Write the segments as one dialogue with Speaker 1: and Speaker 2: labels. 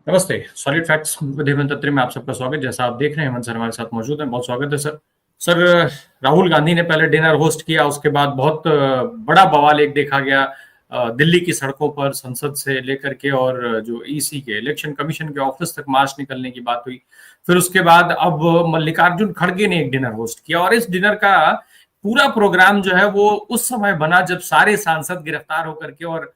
Speaker 1: नमस्ते। Solid facts with Hemant अत्री में आप सबका स्वागत। जैसा आप देख रहे हैं, हेमंत सर हमारे साथ मौजूद हैं। बहुत स्वागत है सर। सर, राहुल गांधी ने पहले डिनर होस्ट किया, उसके बाद बहुत बड़ा बवाल एक देखा गया दिल्ली की सड़कों पर, संसद से लेकर के और जो ईसी के इलेक्शन कमीशन के ऑफिस तक मार्च निकलने की बात हुई। फिर उसके बाद अब मल्लिकार्जुन खड़गे ने एक डिनर होस्ट किया और इस डिनर का पूरा प्रोग्राम जो है वो उस समय बना जब सारे सांसद गिरफ्तार होकर के और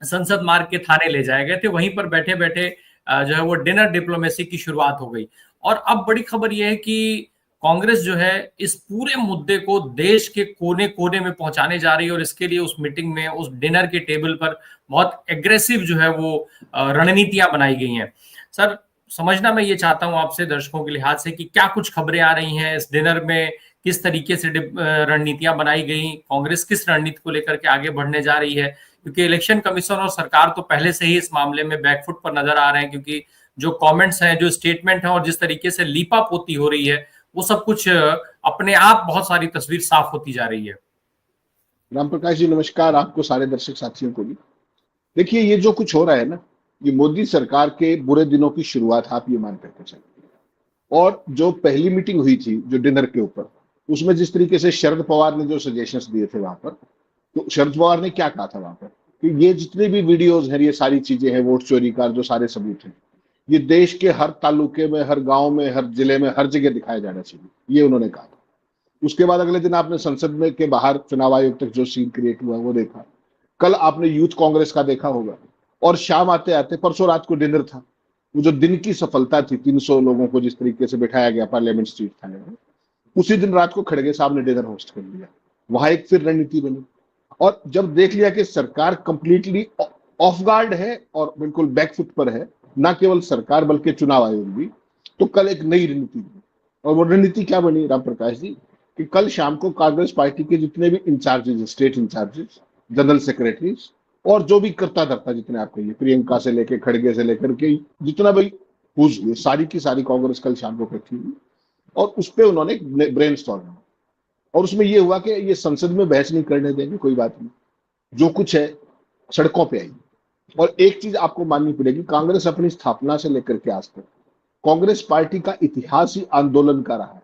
Speaker 1: संसद मार्ग के थाने ले जाए गए थे। वहीं पर बैठे बैठे जो है वो डिनर डिप्लोमेसी की शुरुआत हो गई। और अब बड़ी खबर यह है कि कांग्रेस जो है इस पूरे मुद्दे को देश के कोने कोने में पहुंचाने जा रही है और इसके लिए उस मीटिंग में, उस डिनर के टेबल पर बहुत एग्रेसिव जो है वो रणनीतियां बनाई गई हैं। सर, समझना मैं ये चाहता हूं आपसे दर्शकों के लिहाज से कि क्या कुछ खबरें आ रही हैं इस डिनर में, किस तरीके से रणनीतियां बनाई गई, कांग्रेस किस रणनीति को लेकर के आगे बढ़ने जा रही है, क्योंकि इलेक्शन कमीशन और सरकार तो पहले से ही इस मामले में बैकफुट पर नजर आ रहे हैं, क्योंकि जो कमेंट्स हैं, जो स्टेटमेंट हैं और जिस तरीके से लीपापोती हो रही है, वो सब कुछ अपने आप बहुत सारी तस्वीर साफ होती जा रही है।
Speaker 2: राम प्रकाश जी नमस्कार, आपको सारे दर्शक साथियों को भी। देखिए, ये जो कुछ हो रहा है ना, ये मोदी सरकार के बुरे दिनों की शुरुआत आप ये मान करके चलिए। और जो पहली मीटिंग हुई थी जो डिनर के ऊपर, उसमें जिस तरीके से शरद पवार ने जो सजेशंस दिए थे वहां पर, तो शरद पवार ने क्या कहा था वहां पर कि ये जितने भी वीडियोज हैं, ये सारी चीजें हैं, वोट चोरी का जो सारे सबूत हैं, ये देश के हर तालुके में, हर गांव में, हर जिले में, हर जगह दिखाया जाना चाहिए, ये उन्होंने कहा। उसके बाद अगले दिन आपने संसद में के बाहर चुनाव आयोग तक जो सीन क्रिएट हुआ वो देखा। कल आपने यूथ कांग्रेस का देखा होगा। और शाम आते आते परसों रात को डिनर था। वो जो दिन की सफलता थी, 300 लोगों को जिस तरीके से बिठाया गया पार्लियामेंट स्ट्रीट थाने में, उसी दिन रात को खड़गे साहब ने डिनर होस्ट कर लिया। वहां एक फिर रणनीति बनी। और जब देख लिया कि सरकार कंप्लीटली ऑफ गार्ड है और बिल्कुल बैकफुट पर है, ना केवल सरकार बल्कि चुनाव आयोग भी, तो कल एक नई रणनीति बनी। और वो रणनीति क्या बनी राम प्रकाश जी, कि कल शाम को कांग्रेस पार्टी के जितने भी incharges, state incharges, general secretaries और जो भी करता धरता जितने आप कहिए, प्रियंका से लेकर खड़गे से लेकर के जितना भी हुज हुए, सारी की सारी कांग्रेस कल शाम को इकट्ठी हुई और उस पर उन्होंने ब्रेन स्टॉर्म। और उसमें यह हुआ कि ये संसद में बहस नहीं करने देंगे, कोई बात नहीं, जो कुछ है सड़कों पर आएगी। और एक चीज आपको माननी पड़ेगी, कांग्रेस अपनी स्थापना से लेकर के आज तक कांग्रेस पार्टी का इतिहास ही आंदोलन का रहा है।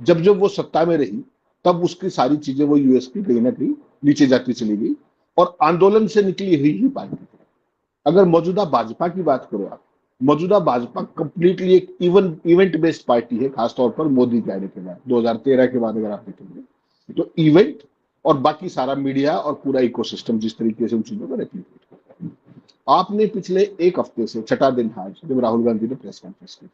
Speaker 2: जब जब वो सत्ता में रही तब उसकी सारी चीजें, वो यूएसपी कहीं ना कहीं नीचे जाती चली गई और आंदोलन से निकली हुई ही पार्टी थी। अगर मौजूदा भाजपा की बात करो आप, मौजूदा भाजपा कंप्लीटली एक इवेंट बेस्ड पार्टी है, खासतौर पर मोदी के आने के बाद, 2013 के बाद अगर आप देखेंगे तो इवेंट और बाकी सारा मीडिया और पूरा इकोसिस्टम जिस तरीके से उन चीजों को रेप्लिकेट करता है। आपने पिछले एक हफ्ते से, छठा दिन आज जब राहुल गांधी ने प्रेस कॉन्फ्रेंस की,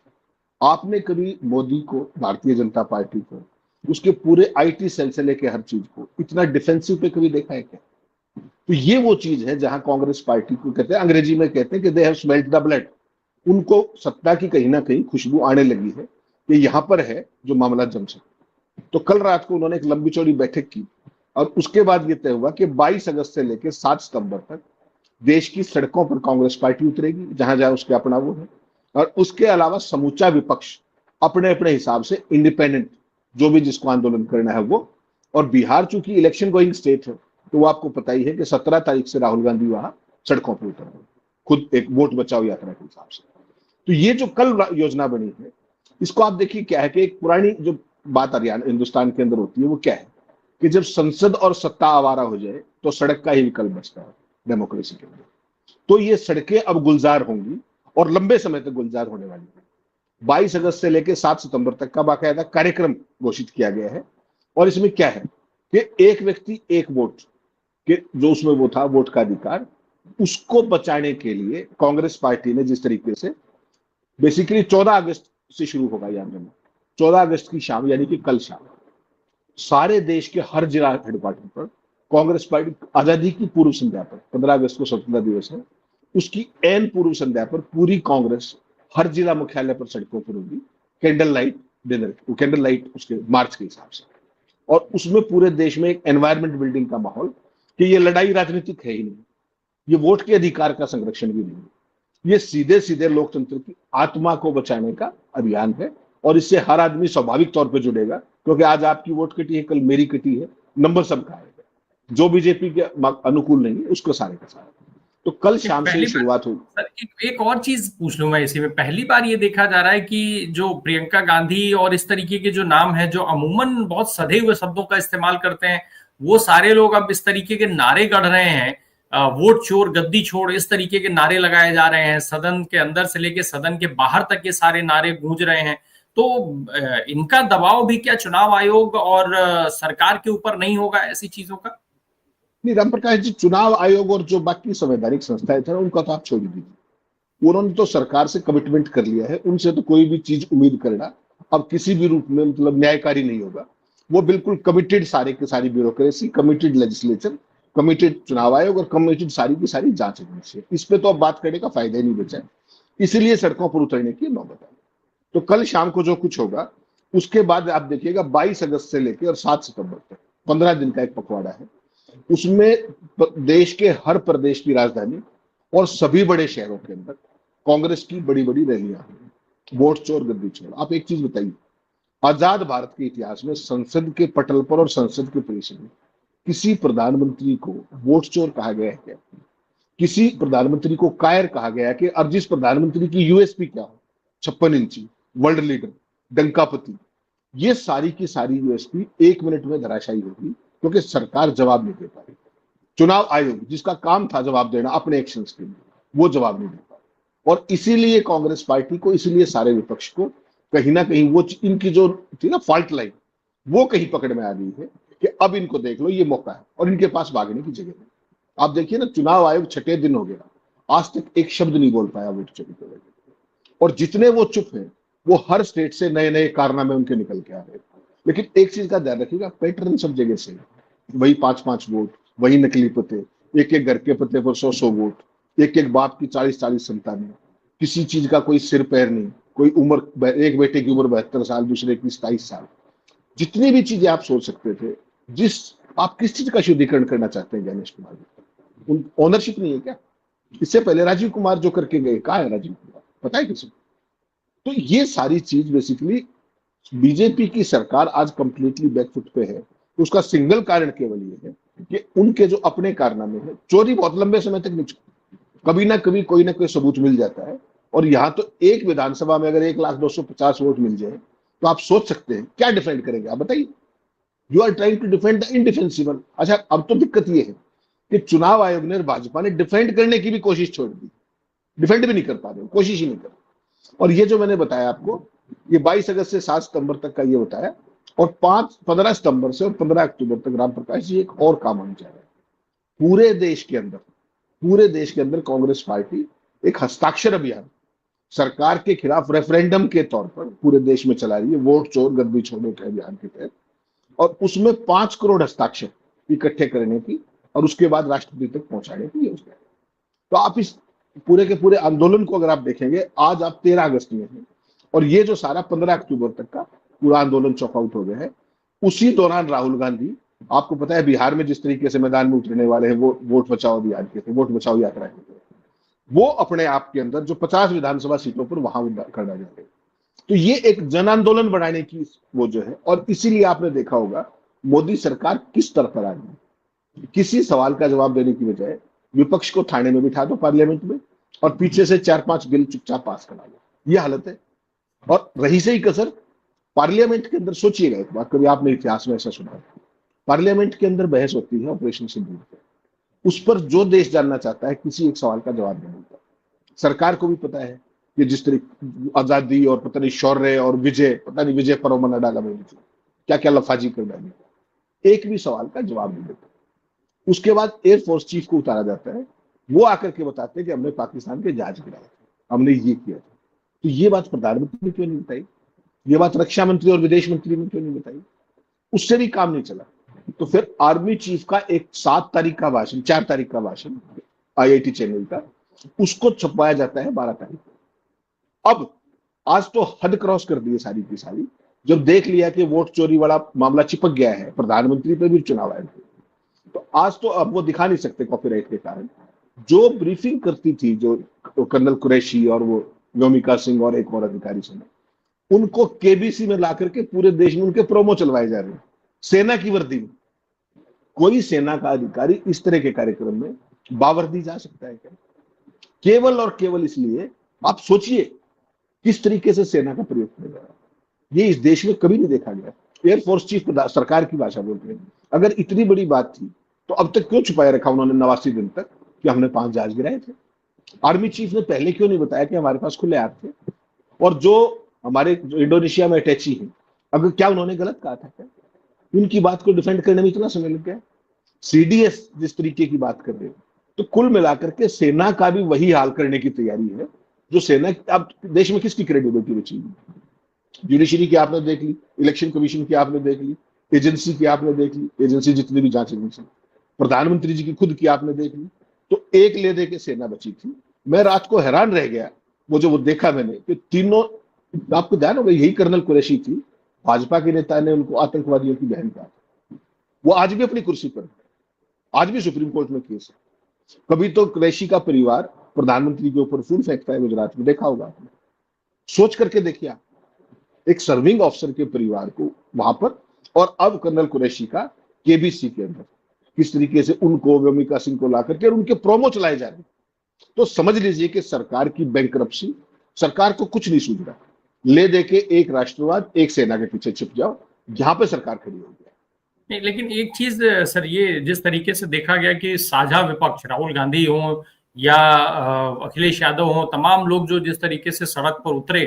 Speaker 2: आपने कभी मोदी को, भारतीय जनता पार्टी को, उसके पूरे आईटी सेल से लेकर हर चीज को इतना डिफेंसिव पे कभी देखा है क्या? तो ये वो चीज है जहां कांग्रेस पार्टी को कहते हैं, अंग्रेजी में कहते हैं कि they have smelt the blood. उनको सत्ता की कहीं ना कहीं खुशबू आने लगी है कि यहां पर है जो मामला जम सकता। तो कल रात को उन्होंने एक लंबी चौड़ी बैठक की और उसके बाद ये तय हुआ कि 22 अगस्त से लेकर 7 सितंबर तक देश की सड़कों पर कांग्रेस पार्टी उतरेगी, जहां जहां उसके अपना वो है। और उसके अलावा समूचा विपक्ष अपने अपने हिसाब से इंडिपेंडेंट, जो भी जिसको आंदोलन करना है वो। और बिहार चूंकि इलेक्शन गोइंग स्टेट है, तो वो आपको पता ही है कि 17 तारीख से राहुल गांधी वहां सड़कों पर उतर रहे, खुद एक वोट बचाओ यात्रा के हिसाब से। तो ये जो कल योजना बनी है, इसको आप देखिए क्या है कि एक पुरानी जो बात हरियाणा हिंदुस्तान के अंदर होती है वो क्या है कि जब संसद और सत्ता आवारा हो जाए तो सड़क का ही विकल्प बचता है डेमोक्रेसी के अंदर। तो ये सड़कें अब गुलजार होंगी और लंबे समय तक गुलजार होने वाली है। 22 अगस्त से लेकर 7 सितंबर तक का बाकायदा कार्यक्रम घोषित किया गया है। और इसमें क्या है कि एक व्यक्ति एक वोट के जो उसमें वो था, वोट का अधिकार, उसको बचाने के लिए कांग्रेस पार्टी ने जिस तरीके से बेसिकली 14 अगस्त से शुरू होगा ये आंदोलन, 14 अगस्त की शाम यानी कि कल शाम सारे देश के हर जिला हेडक्वार्टर पर कांग्रेस पार्टी आजादी की पूर्व संध्या पर, 15 अगस्त को स्वतंत्रता दिवस है, उसकी एन पूर्व संध्या पर पूरी कांग्रेस हर जिला मुख्यालय पर सड़कों पर होगी, candle light dinner, candle light उसके मार्च के हिसाब से। और उसमें पूरे देश में एक एनवायरमेंट बिल्डिंग का माहौल कि ये लड़ाई राजनीतिक है ही नहीं, ये वोट के अधिकार का संरक्षण भी नहीं, ये सीधे सीधे लोकतंत्र की आत्मा को बचाने का अभियान है। और इससे हर आदमी स्वाभाविक तौर पर जुड़ेगा, क्योंकि आज आपकी वोट कटी है, कल मेरी कटी है, नंबर सबका आएगा। जो बीजेपी के अनुकूल नहीं है उसको सारे का सारा। तो तो कल शाम से ही
Speaker 1: पहली बार
Speaker 2: शुरुआत हुई।
Speaker 1: सर, एक और चीज पूछ लूं मैं इसी में। पहली बार ये देखा जा रहा है कि जो प्रियंका गांधी और इस तरीके के जो नाम है, जो अमूमन बहुत सधे हुए शब्दों का इस्तेमाल करते हैं, वो सारे लोग अब इस तरीके के नारे गढ़ रहे हैं। वोट चोर, गद्दी छोड़, इस तरीके के नारे लगाए जा रहे हैं। सदन के अंदर से लेके सदन के बाहर तक ये सारे नारे गूंज रहे हैं। तो इनका दबाव भी क्या चुनाव आयोग और सरकार के ऊपर नहीं होगा ऐसी चीजों का?
Speaker 2: नहीं राम प्रकाश जी, चुनाव आयोग और जो बाकी संवैधानिक संस्थाएं थे उनका तो आप छोड़ दीजिए। उन्होंने तो सरकार से कमिटमेंट कर लिया है, उनसे तो कोई भी चीज उम्मीद करना अब किसी भी रूप में मतलब न्यायकारी नहीं होगा। वो बिल्कुल कमिटेड, सारे के सारी ब्यूरोक्रेसी कमिटेड, लेजिस्लेचर कमिटेड, चुनाव आयोग और कमिटेड, सारी की सारी जांच एजेंसी। इस पे तो अब बात करने का फायदा ही नहीं बचा है, इसलिए सड़कों पर उतरने की नौबत आई। तो कल शाम को जो कुछ होगा उसके बाद आप देखिएगा 22 अगस्त से लेकर और 7 सितंबर तक 15 दिन का एक पखवाड़ा है। उसमें देश के हर प्रदेश की राजधानी और सभी बड़े शहरों के अंदर कांग्रेस की बड़ी बड़ी रैलियां हुई। वोट चोर गद्दी चोर। आप एक चीज बताइए, आजाद भारत के इतिहास में संसद के पटल पर और संसद के परिसर में किसी प्रधानमंत्री को वोट चोर कहा गया है क्या? किसी प्रधानमंत्री को कायर कहा गया है कि अब जिस प्रधानमंत्री की यूएसपी क्या हो, 56 इंची, वर्ल्ड लीडर, डंकापति, ये सारी की सारी यूएसपी 1 मिनट में धराशायी होगी क्योंकि सरकार जवाब नहीं दे पा रही। चुनाव आयोग जिसका काम था जवाब देना अपने एक्शंस के लिए, वो जवाब नहीं दे पा रहा। और इसीलिए कांग्रेस पार्टी को, इसीलिए सारे विपक्ष को कहीं ना कहीं वो इनकी जो थी ना फॉल्ट लाइन, वो कहीं पकड़ में आ गई है कि अब इनको देख लो, ये मौका है और इनके पास भागने की जगह नहीं। आप देखिए ना, चुनाव आयोग 6ठे दिन हो गया, आज तक एक शब्द नहीं बोल पाया वोट चोरी को लेकर। और जितने वो चुप हैं, वो हर स्टेट से नए नए कारनामे उनके निकल के आ रहे हैं। लेकिन एक चीज का ध्यान रखिएगा, पैटर्न सब जगह से वही 5-5 वोट, वही नकली पते, एक एक घर के पते पर 100-100 वोट, एक एक बाप की 40-40 संतानें, किसी चीज का कोई सिर पैर नहीं, कोई उम्र, एक बेटे की उम्र 72 साल, दूसरे की 27 साल। जितनी भी चीजें आप सोच सकते थे, आप किस चीज का शुद्धिकरण करना चाहते हैं ज्ञानेश कुमार जी? ओनरशिप नहीं है क्या? इससे पहले राजीव कुमार जो करके गए, कहा है राजीव कुमार, पता है किसी को? तो ये सारी चीज बेसिकली बीजेपी की सरकार आज कंप्लीटली बैकफुट पे है। उसका सिंगल कारण केवल ये है कि उनके जो अपने कारनामे हैं, चोरी बहुत लंबे समय तक नहीं छुपी, कभी ना कभी कोई ना कोई सबूत मिल जाता है। और यहाँ तो एक विधानसभा में अगर 1,250 वोट मिल जाए तो आप सोच सकते हैं क्या डिफेंड करेंगे? आप बताइए। You are trying to defend the indefensible. अच्छा, अब तो दिक्कत ये है कि चुनाव आयोग ने, भाजपा ने डिफेंड करने की भी कोशिश छोड़ दी, डिफेंड भी नहीं कर पा रहे, कोशिश ही नहीं कर रहे। और ये जो मैंने बताया आपको, ये 22 अगस्त से 7 सितंबर तक का ये बताया, और 15 सितंबर से और 15 अक्टूबर तक राम प्रकाश जी एक और काम होने जा रहा है। पूरे देश के अंदर कांग्रेस पार्टी एक हस्ताक्षर अभियान सरकार के खिलाफ रेफरेंडम के तौर पर पूरे देश में चला रही है, वोट चोर गद्दी छोड़ो के अभियान के तहत। और उसमें 5 करोड़ हस्ताक्षर इकट्ठे करने की और उसके बाद राष्ट्रपति तक पहुंचाने की योजना है। तो आप इस पूरे के पूरे आंदोलन को अगर आप देखेंगे, आज आप 13 अगस्त में हैं और ये जो सारा 15 अक्टूबर तक का पूरा आंदोलन चौकआउट हो गया है। उसी दौरान राहुल गांधी, आपको पता है बिहार में जिस तरीके से मैदान में उतरने वाले हैं, वो वोट बचाओ अभियान के थे, वोट बचाओ यात्रा के थे, वो अपने आप के अंदर जो 50 विधानसभा सीटों पर वहां करना चाहते हैं। तो ये एक जन आंदोलन बढ़ाने की वो जो है, और इसीलिए आपने देखा होगा मोदी सरकार किस तरफ पर आ रही है। किसी सवाल का जवाब देने की बजाय विपक्ष को थाने में बिठा दो पार्लियामेंट में, और पीछे से 4-5 बिल चुपचाप पास करा दो, ये हालत है। और रही सही कसर पार्लियामेंट के अंदर, सोचिएगा एक बात, कभी आपने इतिहास में ऐसा सुना? पार्लियामेंट के अंदर बहस होती है ऑपरेशन सिंदूर पर, उस पर जो देश जानना चाहता है किसी एक सवाल का जवाब नहीं मिलता। सरकार को भी पता है कि जिस तरीके आजादी और पता नहीं शौर्य और विजय, पता नहीं विजय पर्व मना डाला मैंने, क्या क्या लफाजी कर डाली, एक भी सवाल का जवाब नहीं देता। उसके बाद एयरफोर्स चीफ को उतारा जाता है, वो आकर के बताते हैं कि हमने पाकिस्तान के जहाज गिराए थे, हमने ये किया था। तो ये बात प्रधानमंत्री ने क्यों नहीं बताई? ये बात रक्षा मंत्री और विदेश मंत्री ने क्यों नहीं बताई? उससे भी काम नहीं चला। तो फिर आर्मी चीफ का एक 7 तारीख का भाषण, 4 तारीख का भाषण आईआईटी चैनल का, उसको छपवाया जाता है 12 तारीख को। अब आज तो हद क्रॉस कर दी है सारी की सारी। जब देख लिया कि वोट चोरी वाला मामला चिपक गया है प्रधानमंत्री पे भी, चुनाव आयोग, तो आज तो अब वो दिखा नहीं सकते कॉपीराइट के कारण। जो ब्रीफिंग करती थी, जो कर्नल कुरैशी और वो व्योमिका सिंह और एक और अधिकारी से, उनको केबीसी में ला करके पूरे देश में उनके प्रोमो चलवाए जा रहे हैं सेना की वर्दी में। कोई सेना का अधिकारी इस तरह के कार्यक्रम में बावर्दी जा सकता है क्या? केवल और केवल इसलिए, आप सोचिए किस तरीके से सेना का प्रयोग किया जा रहा है। ये इस देश में कभी नहीं देखा गया। एयरफोर्स चीफ सरकार की भाषा बोल रहे हैं। अगर इतनी बड़ी बात थी तो अब तक क्यों छुपाए रखा उन्होंने 89 दिन तक कि हमने 5 जहाज गिराए थे? आर्मी चीफ ने पहले क्यों नहीं बताया कि हमारे पास खुले हाथ थे? और जो हमारे जो इंडोनेशिया में अटैची है, अगर क्या उन्होंने गलत कहा था क्या? उनकी बात को डिफेंड करने में इतना समय लग गया। सीडीएस जिस तरीके की बात कर रहे हो, तो कुल मिलाकर के सेना का भी वही हाल करने की तैयारी है जो सेना। अब देश में किसकी क्रेडिबिलिटी बची हुई? जुडिशरी की आपने देख ली, इलेक्शन कमीशन की आपने देख ली, एजेंसी की आपने देख ली, एजेंसी जितनी भी जांच एजेंसी, प्रधानमंत्री जी की खुद की आपने देख ली। तो एक ले दे के सेना बची थी। मैं रात को हैरान रह गया वो देखा मैंने कि तीनों, आपको ध्यान होगा यही कर्नल कुरैशी थी, भाजपा के नेता ने उनको आतंकवादियों की बहन कहा। वो आज भी अपनी कुर्सी पर है, आज भी सुप्रीम कोर्ट में केस है। कभी तो कुरैशी का परिवार प्रधानमंत्री के ऊपर फूल फेंकता है, गुजरात में देखा होगा आपने। सोच करके देखिए, एक सर्विंग ऑफिसर के परिवार को वहां पर, और अब कर्नल कुरैशी का केबीसी के अंदर किस तरीके से उनको, व्योमिका सिंह को ला करके और उनके प्रोमो चलाए जा रहे हैं। तो समझ लीजिए कि सरकार की बैंकरप्सी, सरकार को कुछ नहीं सूझ रहा। ले दे के एक राष्ट्रवाद, एक सेना के पीछे छिप जाओ, यहां पे सरकार खड़ी हो गई।
Speaker 1: नहीं, लेकिन एक चीज सर, ये जिस तरीके से देखा गया कि साझा विपक्ष राहुल गांधी हो या अखिलेश यादव हो, तमाम लोग जो जिस तरीके से सड़क पर उतरे,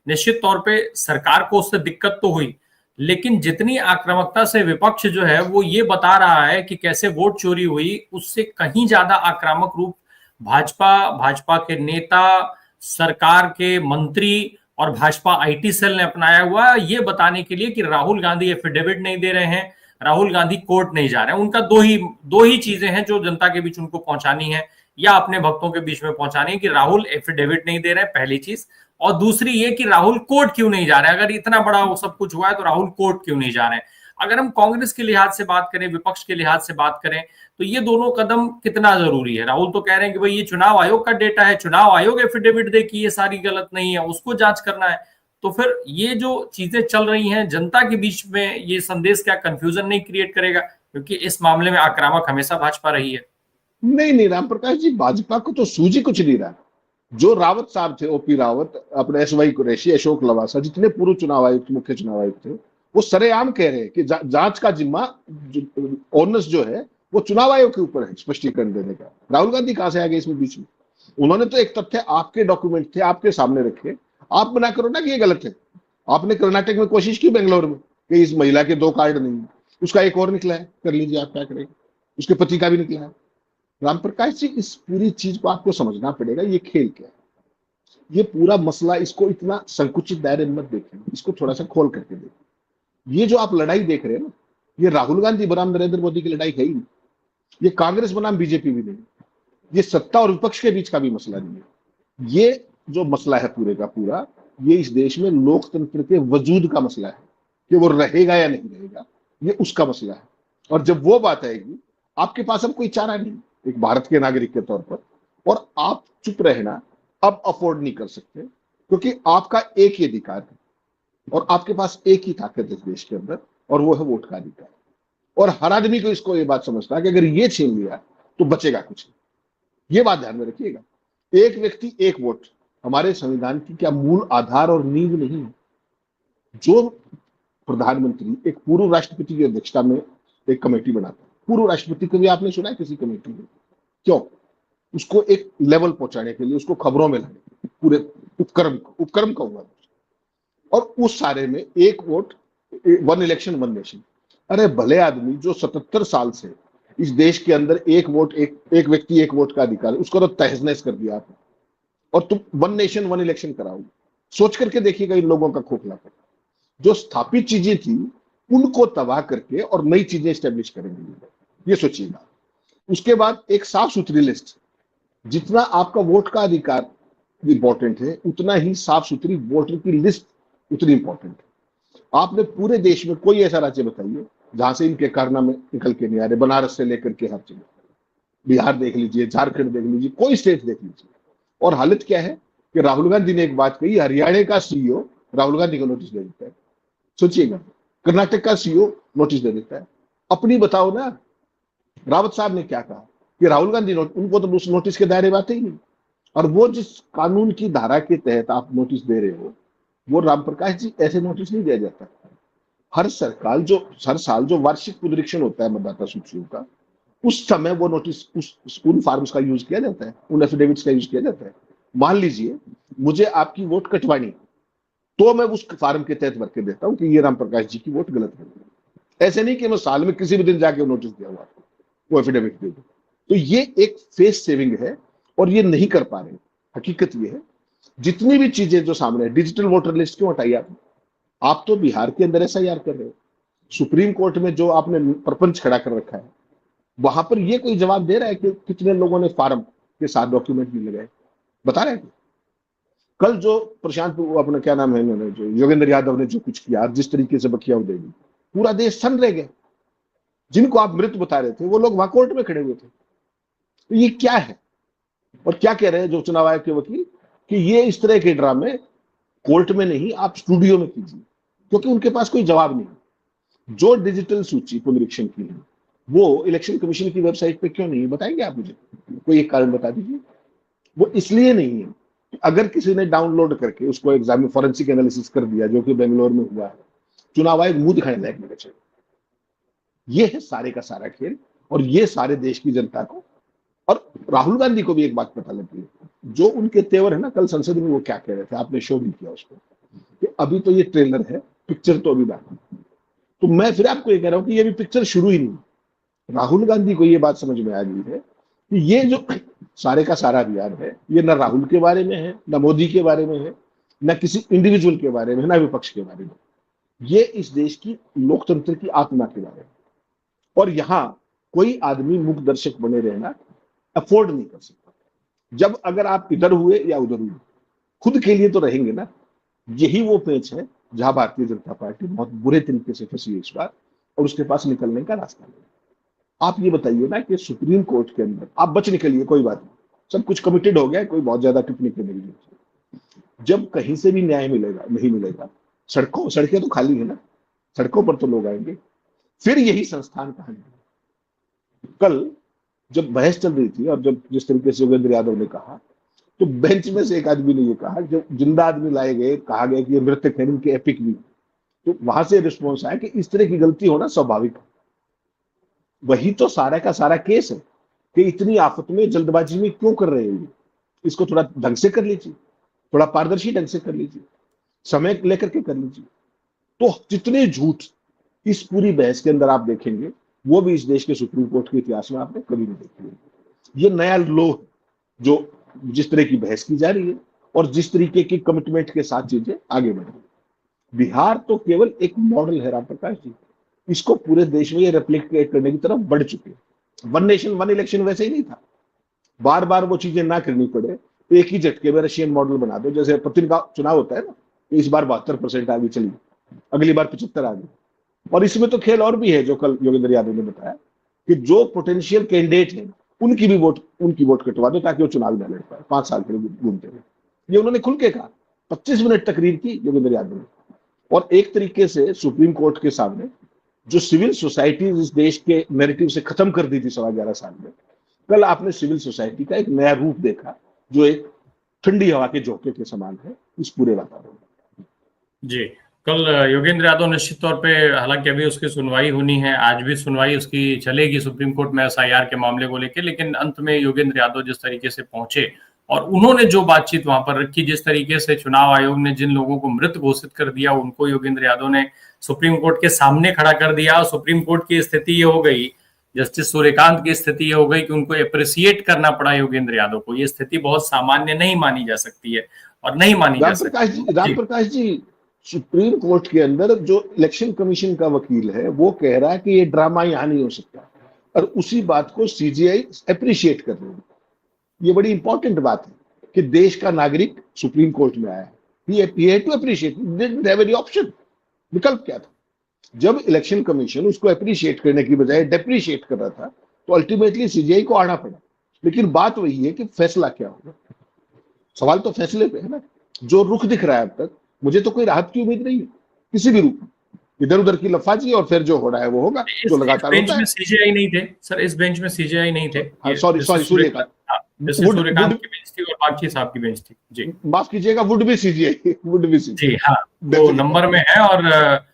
Speaker 1: निश्चित तौर पे सरकार को उससे दिक्कत तो हुई, लेकिन जितनी आक्रामकता से विपक्ष जो है वो ये बता रहा है कि कैसे वोट चोरी हुई, उससे कहीं ज्यादा आक्रामक रूप भाजपा के नेता, सरकार के मंत्री और भाजपा आईटी सेल ने अपनाया हुआ, ये बताने के लिए कि राहुल गांधी एफिडेविट नहीं दे रहे हैं, राहुल गांधी कोर्ट नहीं जा रहे हैं। उनका दो ही चीजें हैं जो जनता के बीच उनको पहुंचानी है या अपने भक्तों के बीच में पहुंचानी है, कि राहुल एफिडेविट नहीं दे रहे हैं, पहली चीज, और दूसरी ये कि राहुल कोर्ट क्यों नहीं जा रहे हैं। अगर इतना बड़ा वो सब कुछ हुआ है तो राहुल कोर्ट क्यों नहीं जा रहे हैं। अगर हम कांग्रेस के लिहाज से बात करें, विपक्ष के लिहाज से बात करें, तो ये दोनों कदम कितना जरूरी है। राहुल तो कह रहे हैं कि भाई ये चुनाव आयोग का डेटा है, चुनाव आयोग एफिडेविट दे कि ये सारी गलत नहीं है, उसको जांच करना है। तो फिर ये जो चीजें चल रही हैं जनता के बीच में, ये संदेश क्या कंफ्यूजन नहीं क्रिएट करेगा? क्योंकि इस मामले में आक्रामक हमेशा भाजपा रही है।
Speaker 2: नहीं नहीं राम प्रकाश जी, भाजपा को तो सूझी कुछ नहीं रहा। जो रावत साहब थे, ओपी रावत, अपने एसवाई कुरैशी, अशोक लवासा, जितने पूर्व चुनाव आयुक्त, मुख्य चुनाव आयुक्त थे, वो सरेआम कह रहे हैं कि जांच का जिम्मा, ऑनस जो है वो चुनाव आयोग के ऊपर है स्पष्टीकरण देने का। राहुल गांधी कहां से आ गए इसमें बीच में? उन्होंने तो एक तथ्य, आपके डॉक्यूमेंट थे, आपके सामने रखे, आप मना करो ना कि ये गलत है। आपने कर्नाटक में कोशिश की, बेंगलोर में, कि इस महिला के 2 कार्ड नहीं है, उसका एक और निकला है, कर लीजिए आप क्या करेंगे, उसके पति का भी निकला है। राम प्रकाश जी, इस पूरी चीज को आपको समझना पड़ेगा, ये खेल क्या है, ये पूरा मसला, इसको इतना संकुचित दायरे में मत देखें, इसको थोड़ा सा खोल करके देखें। ये जो आप लड़ाई देख रहे हैं ना, ये राहुल गांधी बनाम नरेंद्र मोदी की लड़ाई है ही नहीं, ये कांग्रेस बनाम बीजेपी भी नहीं, ये सत्ता और विपक्ष के बीच का भी मसला नहीं है। ये जो मसला है पूरे का पूरा, ये इस देश में लोकतंत्र के वजूद का मसला है, कि वो रहेगा या नहीं रहेगा, ये उसका मसला है। और जब वो बात आएगी, आपके पास अब कोई चारा नहीं एक भारत के नागरिक के तौर पर, और आप चुप रहना अब अफोर्ड नहीं कर सकते, क्योंकि आपका एक ही अधिकार है और आपके पास एक ही ताकत है इस देश के अंदर, और वो है वोट का अधिकार। और हर आदमी को इसको ये बात समझता है कि अगर ये छीन लिया तो बचेगा कुछ नहीं। ये बात ध्यान में रखिएगा। एक व्यक्ति एक वोट हमारे संविधान की क्या मूल आधार और नींव नहीं है? जो प्रधानमंत्री एक पूर्व राष्ट्रपति की अध्यक्षता में एक कमेटी बनाता है, पूर्व राष्ट्रपति को भी आपने सुना है किसी कमेटी में? क्यों? उसको एक लेवल पहुंचाने के लिए, उसको खबरों में लाने, पूरे उपक्रम कहूंगा। और उस सारे में एक वोट, 1 इलेक्शन 1 नेशन। अरे भले आदमी जो 77 साल से इस देश के अंदर एक वोट, एक व्यक्ति एक वोट का अधिकार, उसको तो तहस नहस कर दिया आपने, और तुम 1 नेशन 1 इलेक्शन कराओगे। सोच करके देखिएगा इन लोगों का खोखलापन। जो स्थापित चीजें थी उनको तबाह करके और नई चीजें स्टेब्लिश करेंगे, ये सोचिएगा। उसके बाद एक साफ सुथरी लिस्ट, जितना आपका वोट का अधिकार इंपॉर्टेंट है, उतना ही साफ सुथरी वोटर की लिस्ट उतनी इंपॉर्टेंट है। आपने पूरे देश में कोई ऐसा राज्य बताइए जहां से इनके कारनामे निकल के नहीं आ रहे, बनारस से लेकर के हर जगह, बिहार देख लीजिए, झारखंड देख लीजिए, कोई स्टेट देख लीजिए। और हालत क्या है कि राहुल गांधी ने एक बात कही, हरियाणा का सीईओ राहुल गांधी को नोटिस दे देता है, सोचिएगा। कर्नाटक का सीईओ नोटिस दे देता है। अपनी बताओ ना, रावत साहब ने क्या कहा? कि राहुल गांधी उनको तो उस नोटिस के दायरे बात ही नहीं। और वो जिस कानून की धारा के तहत आप नोटिस दे रहे हो, वो रामप्रकाश जी ऐसे नोटिस नहीं दिया जाता। हर साल जो वार्षिक पुनरीक्षण होता है मतदाता सूचियों का, उस समय वो नोटिस उन फॉर्म्स का यूज किया जाता है, उन एफिडेविट्स का यूज किया जाता है। मान लीजिए मुझे आपकी वोट कटवानी, तो मैं उस फार्म के तहत भर के देता हूं कि ये रामप्रकाश जी की वोट गलत है। ऐसे नहीं कि मैं साल में किसी भी दिन जाके नोटिस दिया हुआ वो एफिडेविट दे दूं। तो ये एक फेस सेविंग है और ये नहीं कर पा रहे। हकीकत ये है, जितनी भी चीजें जो सामने है, डिजिटल वोटर लिस्ट क्यों हटाई आपने? आप तो बिहार के अंदर SIR कर रहे हो, सुप्रीम कोर्ट में जो आपने प्रपंच खड़ा कर रखा है, वहां पर ये कोई जवाब दे रहा है कि कितने लोगों ने फार्म के साथ डॉक्यूमेंट नहीं लगाए? बता रहे हैं? कल जो प्रशांत अपना क्या नाम है, इन्होंने जो योगेंद्र यादव ने जो कुछ किया, जिस तरीके से बखिया उड़ेगी, पूरा देश सन रह गया। जिनको आप मृत बता रहे थे वो लोग वहां कोर्ट में खड़े हुए थे। तो ये क्या है? और क्या कह रहे हैं जो चुनाव आयोग के वकील कि ये इस तरह के ड्रामे कोर्ट में नहीं, आप स्टूडियो में कीजिए, क्योंकि उनके पास कोई जवाब नहीं। जो डिजिटल सूची पुनरीक्षण की है वो इलेक्शन कमीशन की वेबसाइट पे क्यों नहीं है? बताएंगे आप मुझे? कोई एक कारण बता दीजिए। वो इसलिए नहीं है, अगर किसी ने डाउनलोड करके उसको एग्जाम में फॉरेंसिक एनालिसिस कर दिया, जो कि बेंगलोर में हुआ है, चुनाव आयोग मुंह दिखाने लायक नहीं बचे। ये है सारे का सारा खेल। और ये सारे देश की जनता को और राहुल गांधी को भी एक बात पता लगी, जो उनके तेवर है ना, कल संसद में वो क्या कह रहे थे, आपने शो भी किया उसको, कि अभी तो ये ट्रेलर है, पिक्चर तो अभी बाकी। तो मैं फिर आपको ये कह रहा हूं कि ये भी पिक्चर शुरू ही नहीं। राहुल गांधी को ये बात समझ में आ गई है कि ये जो सारे का सारा अभियान है, ये न राहुल के बारे में है, न मोदी के बारे में है, न किसी इंडिविजुअल के बारे में, न विपक्ष के बारे में। ये इस देश की लोकतंत्र की आत्मा के बारे में। और यहां कोई आदमी मूक दर्शक बने रहना अफोर्ड नहीं कर सकता। जब अगर आप इधर हुए या उधर हुए, खुद के लिए तो रहेंगे ना। यही वो पेच है जहां भारतीय जनता पार्टी बहुत बुरे तरीके से फंसी है इस बार, और उसके पास निकलने का रास्ता नहीं। आप ये बताइए ना कि सुप्रीम कोर्ट के अंदर आप बच निकलिए, कोई बात नहीं, सब कुछ कमिटेड हो गया, कोई बहुत ज्यादा टिप्पणी करने की नहीं। जब कहीं से भी न्याय मिलेगा नहीं मिलेगा, सड़कें तो खाली है ना, सड़कों पर तो लोग आएंगे। फिर यही संस्थान कहानी। कल जब बहस चल रही थी और जब जिस तरीके से योगेंद्र यादव ने कहा, तो बेंच में से एक आदमी ने ये कहा, जब जिंदा आदमी लाए गए, कहा गया कि ये मृतक है, इनके एपिक भी, तो वहां से रिस्पॉन्स आया कि इस तरह की गलती होना स्वाभाविक है। वही तो सारा का सारा केस है कि इतनी आफत में जल्दबाजी में क्यों कर रहे हैं? इसको थोड़ा ढंग से कर लीजिए, थोड़ा पारदर्शी ढंग से कर लीजिए, समय लेकर के कर लीजिए। तो जितने झूठ इस पूरी बहस के अंदर आप देखेंगे, वो भी इस देश के सुप्रीम कोर्ट के इतिहास में आपने कभी नहीं देखी। ये नया लो जो जिस तरह की बहस की जा रही है और जिस तरीके की कमिटमेंट के साथ चीजें आगे बढ़ रही। बिहार तो केवल एक मॉडल है रामप्रकाश जी, इसको पूरे देश में ये रेप्लिकेट करने की तरफ बढ़ चुके हैं। वन नेशन वन इलेक्शन वैसे ही नहीं था, बार बार वो चीजें ना करनी पड़े, तो एक ही झटके में रशियन मॉडल बना दो। जैसे पुतिन का चुनाव होता है ना, इस बार 72% आगे चली, अगली बार 75 आ गई। और इसमें तो खेल और भी है, जो कल योगेंद्र यादव ने बताया कि जो पोटेंशियल कैंडिडेट है उनकी वोट कटवा दो, ताकि वो चुनाव न लड़ पाए, 5 साल के लिए घूमते हुए। ये उन्होंने खुल के कहा। 25 मिनट तकरीर की योगेंद्र यादव ने, और एक तरीके से सुप्रीम कोर्ट के सामने जो सिविल सोसाइटी इस देश के नैरेटिव से खत्म कर दी थी 11.25 साल में, कल आपने सिविल सोसाइटी का एक नया रूप देखा, जो एक ठंडी हवा के झोंके के समान है इस पूरे वातावरण में।
Speaker 1: जी, कल योगेंद्र यादव निश्चित तौर पे, हालांकि अभी उसकी सुनवाई होनी है, आज भी सुनवाई उसकी चलेगी सुप्रीम कोर्ट में SIR के मामले को लेकर, लेकिन अंत में योगेंद्र यादव जिस तरीके से पहुंचे और उन्होंने जो बातचीत वहां पर रखी, जिस तरीके से चुनाव आयोग ने जिन लोगों को मृत घोषित कर दिया, उनको योगेंद्र यादव ने सुप्रीम कोर्ट के सामने खड़ा कर दिया। सुप्रीम कोर्ट की स्थिति ये हो गई, जस्टिस सूर्यकांत की स्थिति ये हो गई कि उनको अप्रिसिएट करना पड़ा योगेंद्र यादव को। ये स्थिति बहुत सामान्य नहीं मानी जा सकती है और नहीं मानी जा सकती।
Speaker 2: रामप्रकाश जी, सुप्रीम कोर्ट के अंदर जो इलेक्शन कमीशन का वकील है वो कह रहा है कि ये ड्रामा यहां नहीं हो सकता, और उसी बात को CGI अप्रिशिएट कर रही है। ये बड़ी इंपॉर्टेंट बात है कि देश का नागरिक सुप्रीम कोर्ट में आया है, he had to appreciate, he didn't have any option। विकल्प क्या था? जब इलेक्शन कमीशन उसको अप्रिशिएट करने की बजाय डेप्रिशिएट कर रहा था, तो अल्टीमेटली CGI को आना पड़ा। लेकिन बात वही है कि फैसला क्या होगा। सवाल तो फैसले पे है ना। जो रुख दिख रहा है अब तक, मुझे तो कोई राहत की उम्मीद नहीं है किसी भी रूप में। इधर उधर की लफाजी, और फिर जो हो रहा है वो होगा, जो
Speaker 1: इस
Speaker 2: लगातार
Speaker 1: बेंच
Speaker 2: होता
Speaker 1: में
Speaker 2: है।
Speaker 1: सीजेआई नहीं थे सर, इस बेंच में सीजेआई नहीं थे,
Speaker 2: हाँ,
Speaker 1: ये
Speaker 2: sorry
Speaker 1: justice
Speaker 2: sorry, Suryakant.
Speaker 1: Suryakant, हाँ, जस्टिस
Speaker 2: वुड
Speaker 1: सूर्यकांत
Speaker 2: वुड
Speaker 1: की बेंच थी और बाकी साहब की बेंच थी जी।
Speaker 2: माफ कीजिएगा, वुड भी सीजीआई, वुड भी
Speaker 1: जी
Speaker 2: सीजीआई
Speaker 1: हाँ, वो
Speaker 2: डेफिनेटली।
Speaker 1: नंबर में है। और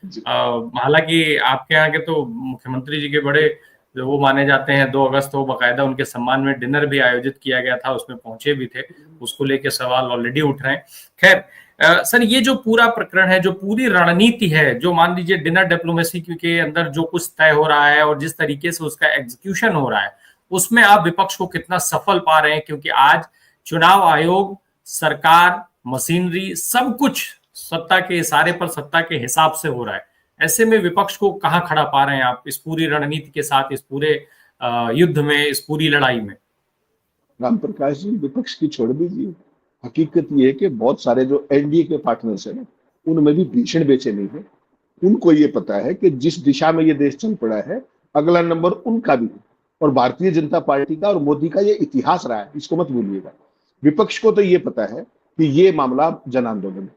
Speaker 2: जी
Speaker 1: हालांकि आपके यहाँ के तो मुख्यमंत्री जी के बड़े जो वो माने जाते हैं, 2 अगस्त को बकायदा उनके सम्मान में डिनर भी आयोजित किया गया था, उसमें पहुंचे भी थे, उसको लेके सवाल ऑलरेडी उठ रहे हैं। खैर सर, ये जो पूरा प्रकरण है, जो पूरी रणनीति है, जो मान लीजिए डिनर डिप्लोमेसी के अंदर जो कुछ तय हो रहा है और जिस तरीके से उसका एग्जीक्यूशन हो रहा है, उसमें आप विपक्ष को कितना सफल पा रहे हैं? क्योंकि आज चुनाव आयोग, सरकार, मशीनरी, सब कुछ सत्ता के इशारे पर, सत्ता के हिसाब से हो रहा है। ऐसे में विपक्ष को कहां खड़ा पा रहे हैं आप इस पूरी रणनीति के साथ, इस पूरे युद्ध में, इस पूरी लड़ाई में?
Speaker 2: राम प्रकाश जी, विपक्ष की छोड़ दीजिए, हकीकत ये है कि बहुत सारे जो एनडीए के पार्टनर्स हैं ना, उनमें भी भीषण बेचैनी है। उनको ये पता है कि जिस दिशा में ये देश चल पड़ा है, अगला नंबर उनका भी है। और भारतीय जनता पार्टी का और मोदी का ये इतिहास रहा है, इसको मत भूलिएगा। विपक्ष को तो ये पता है कि ये मामला जन आंदोलन है,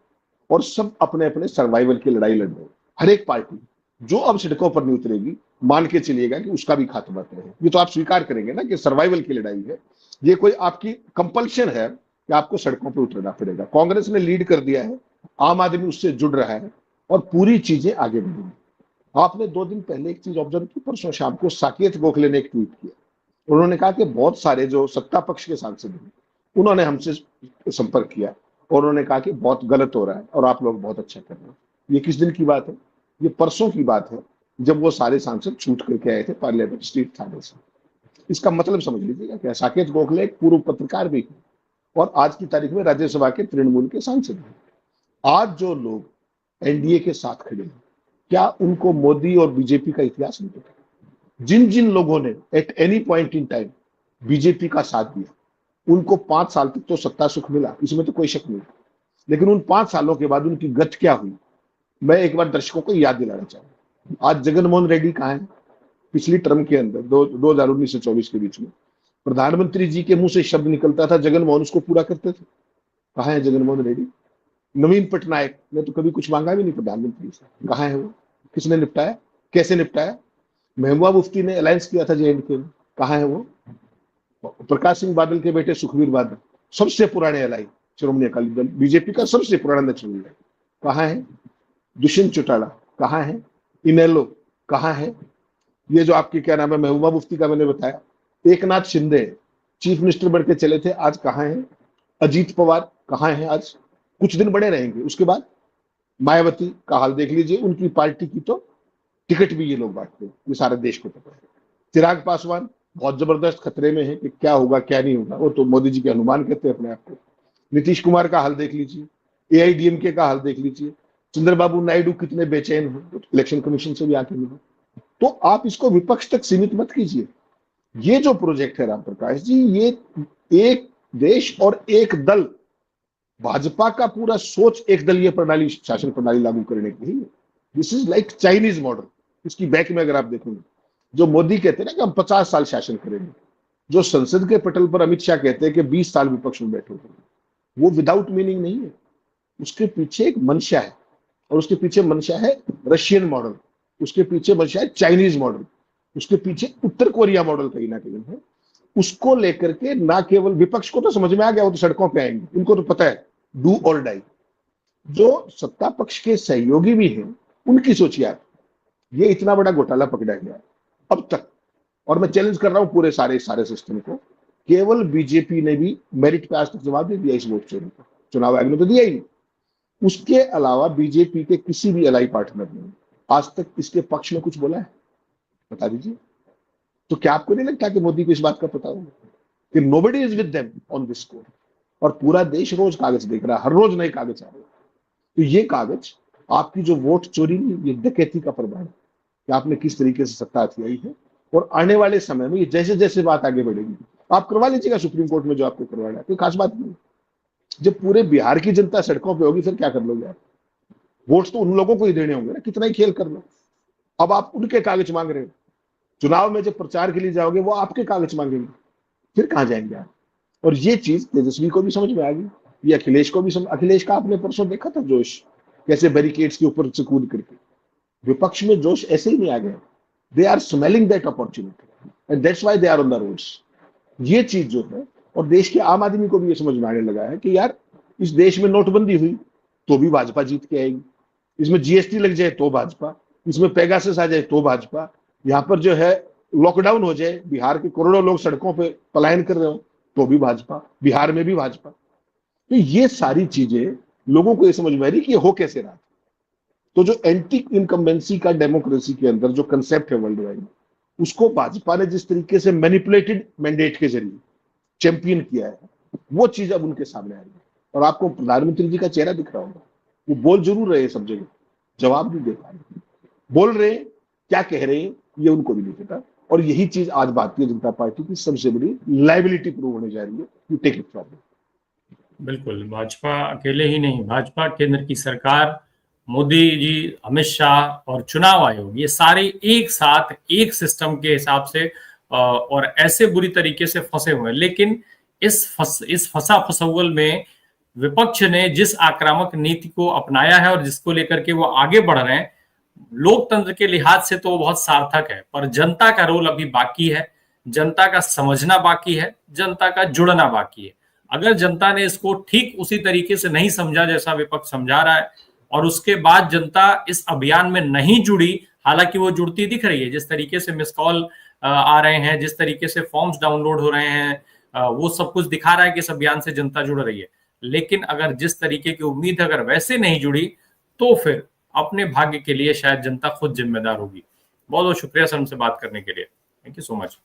Speaker 2: और सब अपने अपने सर्वाइवल की लड़ाई लड़ रहे हैं। हर एक पार्टी जो अब सड़कों पर नहीं उतरेगी, मान के चलिएगा कि उसका भी खात्मा तय है। ये तो आप स्वीकार करेंगे ना कि सर्वाइवल की लड़ाई है, ये कोई आपकी कंपल्शन है कि आपको सड़कों पर उतरना पड़ेगा। कांग्रेस ने लीड कर दिया है, आम आदमी उससे जुड़ रहा है, और पूरी चीजें आगे बढ़ेंगी। आपने 2 दिन पहले एक चीज ऑब्जर्व की, परसों शाम को साकेत गोखले ने एक ट्वीट किया। उन्होंने कहा कि बहुत सारे जो सत्ता पक्ष के सांसद हैं, उन्होंने हमसे संपर्क किया और उन्होंने कहा कि बहुत गलत हो रहा है और आप लोग बहुत अच्छा कर रहे हैं। ये किस दिन की बात है? ये परसों की बात है, जब वो सारे सांसद छूट करके आए थे पार्लियामेंट स्ट्रीट थाने से। इसका मतलब समझ लीजिएगा क्या, साकेत गोखले एक पूर्व पत्रकार भी है और आज की तारीख में राज्यसभा के तृणमूल के सांसद हैं। आज जो लोग एनडीए के साथ खड़े हैं, क्या उनको मोदी और बीजेपी का इतिहास नहीं पता? जिन जिन लोगों ने at any point in time BJP का साथ दिया, उनको 5 साल तक तो सत्ता सुख मिला, इसमें तो कोई शक नहीं। लेकिन उन 5 सालों के बाद उनकी गत क्या हुई, मैं एक बार दर्शकों को याद दिलाना चाहूंगा। आज जगन मोहन रेड्डी कहाँ है? पिछली टर्म के अंदर 2019 से 24 के बीच में प्रधानमंत्री जी के मुंह से शब्द निकलता था, जगन मोहन उसको पूरा करते थे। कहाँ है जगन मोहन रेड्डी? नवीन पटनायक ने तो कभी कुछ मांगा भी नहीं प्रधानमंत्री से, कहाँ है वो? किसने निपटाया? कैसे निपटाया? महबूबा मुफ्ती ने अलायंस किया था जेएनके में, कहाँ है वो? प्रकाश सिंह बादल के बेटे सुखबीर बादल, सबसे पुराने एलआई, श्रोमणी अकाली दल बीजेपी का सबसे पुराना नेशनल लीडर, कहाँ है? दुष्यंत चौटाला कहाँ है? इनेलो कहाँ है? ये जो आपकी क्या नाम है महबूबा मुफ्ती का मैंने बताया, एकनाथ शिंदे चीफ मिनिस्टर बन के चले थे, आज कहाँ है? अजीत पवार कहाँ है? आज कुछ दिन बड़े रहेंगे, उसके बाद मायावती का हाल देख लीजिए, उनकी पार्टी की तो टिकट भी ये लोग बांटते हैं, ये सारे देश को पता है। चिराग पासवान बहुत जबरदस्त खतरे में है कि क्या होगा क्या नहीं होगा, वो तो मोदी जी के अनुमान कहते हैं अपने आप को। नीतीश कुमार का हाल देख लीजिए, एआईडीएमके का हाल देख लीजिए, चंद्रबाबू नायडू कितने बेचैन हो, इलेक्शन कमीशन से भी आके मिले। तो आप इसको विपक्ष तक सीमित मत कीजिए। ये जो प्रोजेक्ट है राम प्रकाश जी, ये एक देश और एक दल, भाजपा का पूरा सोच एक दलीय प्रणाली, शासन प्रणाली लागू करने की है। This is like Chinese model. इसकी बैक में अगर आप देखेंगे, जो मोदी कहते हैं ना कि हम 50 साल शासन करेंगे, जो संसद के पटल पर अमित शाह कहते हैं कि 20 साल विपक्ष में बैठे, वो विदाउट मीनिंग नहीं है। उसके पीछे एक मंशा है, और उसके पीछे मंशा है रशियन मॉडल, उसके पीछे मंशा है चाइनीज मॉडल, उसके पीछे उत्तर कोरिया मॉडल कहीं ना कहीं है। उसको लेकर के ना केवल विपक्ष को तो समझ में आ गया, वो तो सड़कों पे आएंगे, उनको तो पता है डू और डाई। जो सत्ता पक्ष के सहयोगी भी हैं, उनकी सोचिए आप, ये इतना बड़ा घोटाला पकड़ा गया अब तक, और मैं चैलेंज कर रहा हूं पूरे सारे सिस्टम को, केवल बीजेपी ने भी मेरिट पे आज तक जवाब दे दिया इस वोट चोरी को, चुनाव आयोग ने तो दिया ही नहीं। उसके अलावा बीजेपी के किसी भी एलाई पार्टनर ने आज तक इसके पक्ष में कुछ बोला है? बता दीजिए। तो क्या आपको नहीं लगता कि मोदी को इस बात का पता होगा कि nobody is with them on this score? और पूरा देश रोज कागज देख रहा है, हर रोज नए कागज आ रहे हैं। तो ये कागज आपकी जो वोट चोरी नहीं, ये डकैती का प्रमाण है कि आपने किस तरीके से सत्ता हथियाई है। और आने वाले समय में ये जैसे जैसे बात आगे बढ़ेगी, आप करवा लीजिएगा सुप्रीम कोर्ट में जो आपको करवाना है, कोई खास बात नहीं। जब पूरे बिहार की जनता सड़कों पे होगी, फिर क्या कर लोगे आप? वोट तो उन लोगों को ही देने होंगे ना, कितना ही खेल कर लो। अब आप उनके कागज मांग रहे हो, चुनाव में जब प्रचार के लिए जाओगे वो आपके कागज मांगेंगे, फिर कहां जाएंगे आप? और ये चीज तेजस्वी को भी समझ में आ गई, ये अखिलेश को भी अखिलेश का आपने परसों देखा था जोश, कैसे बैरिकेड्स के ऊपर से कूद करके। विपक्ष में जोश ऐसे ही नहीं आ गया, they are smelling that opportunity and that's why they are on the roads. ये चीज जो है, और देश के आम आदमी को भी ये समझ में आने लगा है कि यार इस देश में नोटबंदी हुई तो भी भाजपा जीत के आएगी, इसमें जीएसटी लग जाए तो भाजपा, इसमें पेगासस आ जाए तो भाजपा, यहाँ पर जो है लॉकडाउन हो जाए, बिहार के करोड़ों लोग सड़कों पे पलायन कर रहे हो तो भी भाजपा, बिहार में भी भाजपा। तो ये सारी चीजें लोगों को ये समझ में आ रही कि ये हो कैसे रहा। तो जो एंटी इनकम्बेंसी का डेमोक्रेसी के अंदर जो कंसेप्ट है वर्ल्ड वाइड, उसको भाजपा ने जिस तरीके से मैनिपुलेटेड मैंडेट के जरिए चैंपियन किया है, वो चीज अब उनके सामने आ रही है। और आपको प्रधानमंत्री जी का चेहरा दिख रहा होगा, वो बोल जरूर रहे हैं सब जगह, जवाब नहीं दे पा रहे, बोल रहे हैं, क्या कह रहे हैं ये उनको भी नहीं पता। और यही चीज आज भारतीय जनता पार्टी की सबसे बड़ी लायबिलिटी प्रूव होने जा रही है। You take it from me.
Speaker 1: बिल्कुल, भाजपा अकेले ही नहीं, भाजपा केंद्र की सरकार, मोदी जी, अमित शाह और चुनाव आयोग, ये सारे एक साथ एक सिस्टम के हिसाब से और ऐसे बुरी तरीके से फंसे हुए हैं। लेकिन इस फंसा फसौल में विपक्ष ने जिस आक्रामक नीति को अपनाया है और जिसको लेकर के वो आगे बढ़ रहे हैं, लोकतंत्र के लिहाज से तो वो बहुत सार्थक है, पर जनता का रोल अभी बाकी है, जनता का समझना बाकी है, जनता का जुड़ना बाकी है। अगर जनता ने इसको ठीक उसी तरीके से नहीं समझा जैसा विपक्ष समझा रहा है, और उसके बाद जनता इस अभियान में नहीं जुड़ी, हालांकि वो जुड़ती दिख रही है, जिस तरीके से मिस कॉल आ रहे हैं, जिस तरीके से फॉर्म्स डाउनलोड हो रहे हैं, वो सब कुछ दिखा रहा है कि इस अभियान से जनता जुड़ रही है। लेकिन अगर जिस तरीके की उम्मीद अगर वैसे नहीं जुड़ी, तो फिर अपने भाग्य के लिए शायद जनता खुद जिम्मेदार होगी। बहुत बहुत शुक्रिया सर हमसे बात करने के लिए। Thank you so much.